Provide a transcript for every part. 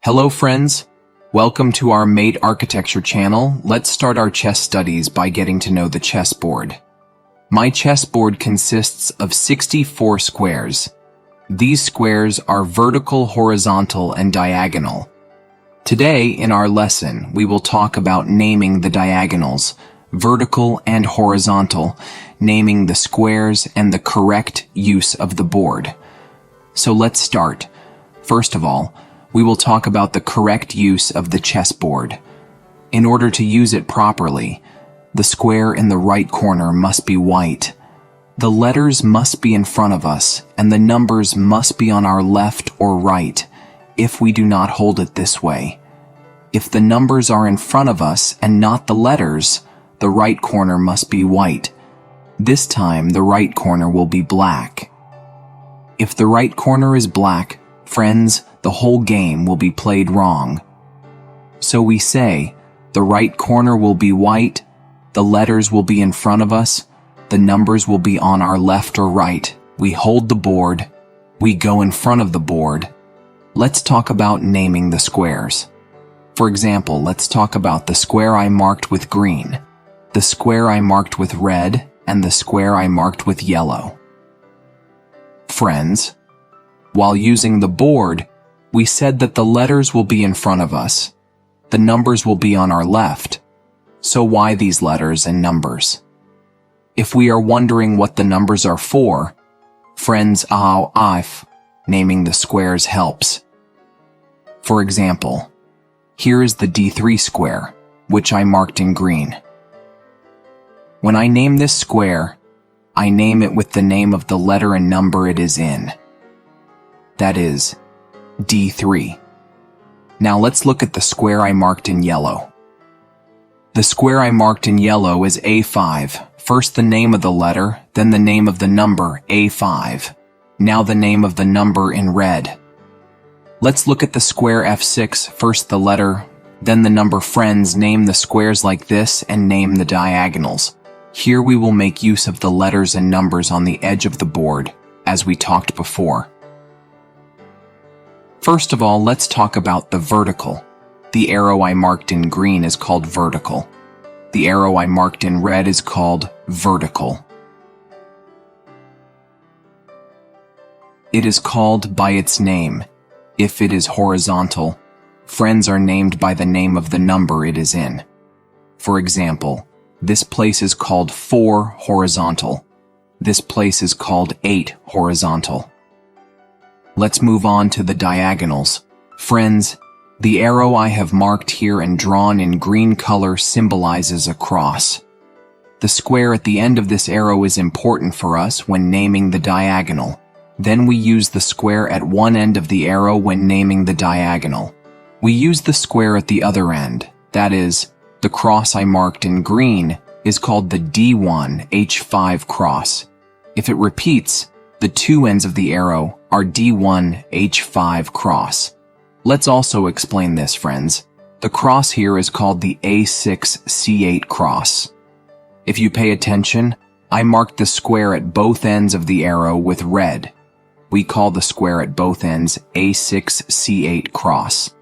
Hello friends, welcome to our Mate Architecture channel. Let's start our chess studies by getting to know the chessboard. My chessboard consists of 64 squares. These squares are vertical, horizontal, and diagonal. Today in our lesson, we will talk about naming the diagonals, vertical and horizontal, naming the squares and the correct use of the board. So let's start. First of all, we will talk about the correct use of the chessboard. In order to use it properly, the square in the right corner must be white. The letters must be in front of us, and the numbers must be on our left or right, if we do not hold it this way. If the numbers are in front of us and not the letters, the right corner must be white. This time, the right corner will be black. If the right corner is black, friends, the whole game will be played wrong. So we say, the right corner will be white, the letters will be in front of us, the numbers will be on our left or right. We hold the board, we go in front of the board. Let's talk about naming the squares. For example, let's talk about the square I marked with green, the square I marked with red, and the square I marked with yellow. Friends, while using the board, we said that the letters will be in front of us. The numbers will be on our left. So why these letters and numbers? If we are wondering what the numbers are for, friends, naming the squares helps. For example, here is the D3 square, which I marked in green. When I name this square, I name it with the name of the letter and number it is in. That is D3. Now let's look at the square I marked in yellow. The square I marked in yellow is A5. First the name of the letter, then the name of the number, A5. Now the name of the number in red. Let's look at the square F6. First the letter, then the number. Friends, name the squares like this and name the diagonals. Here we will make use of the letters and numbers on the edge of the board, as we talked before. First of all, let's talk about the vertical. The arrow I marked in green is called vertical. The arrow I marked in red is called vertical. It is called by its name. If it is horizontal, friends are named by the name of the number it is in. For example, this place is called 4 horizontal. This place is called 8 horizontal. Let's move on to the diagonals. Friends, the arrow I have marked here and drawn in green color symbolizes a cross. The square at the end of this arrow is important for us when naming the diagonal. Then we use the square at one end of the arrow when naming the diagonal. We use the square at the other end. That is, the cross I marked in green is called the D1 H5 cross. If it repeats, the two ends of the arrow are D1 H5 cross. Let's also explain this, friends. The cross here is called the A6 C8 cross. If you pay attention, I marked the square at both ends of the arrow with red. We call the square at both ends A6 C8 cross.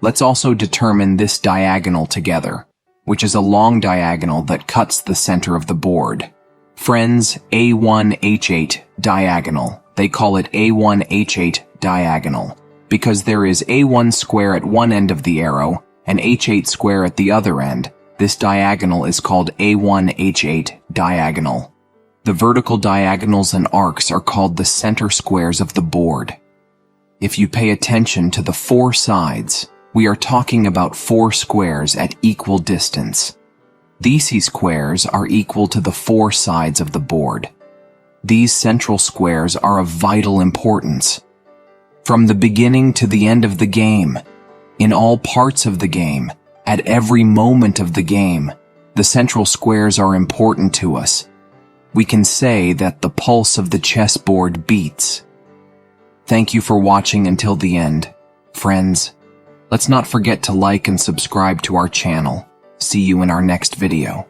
Let's also determine this diagonal together, which is a long diagonal that cuts the center of the board. Friends, A1 H8 diagonal. They call it A1 H8 diagonal because there is A1 square at one end of the arrow and H8 square at the other end. This diagonal is called A1 H8 diagonal. The vertical diagonals and arcs are called the center squares of the board. If you pay attention to the 4 sides, we are talking about 4 squares at equal distance. These squares are equal to the 4 sides of the board. These central squares are of vital importance. From the beginning to the end of the game, in all parts of the game, at every moment of the game, the central squares are important to us. We can say that the pulse of the chessboard beats. Thank you for watching until the end. Friends, let's not forget to like and subscribe to our channel. See you in our next video.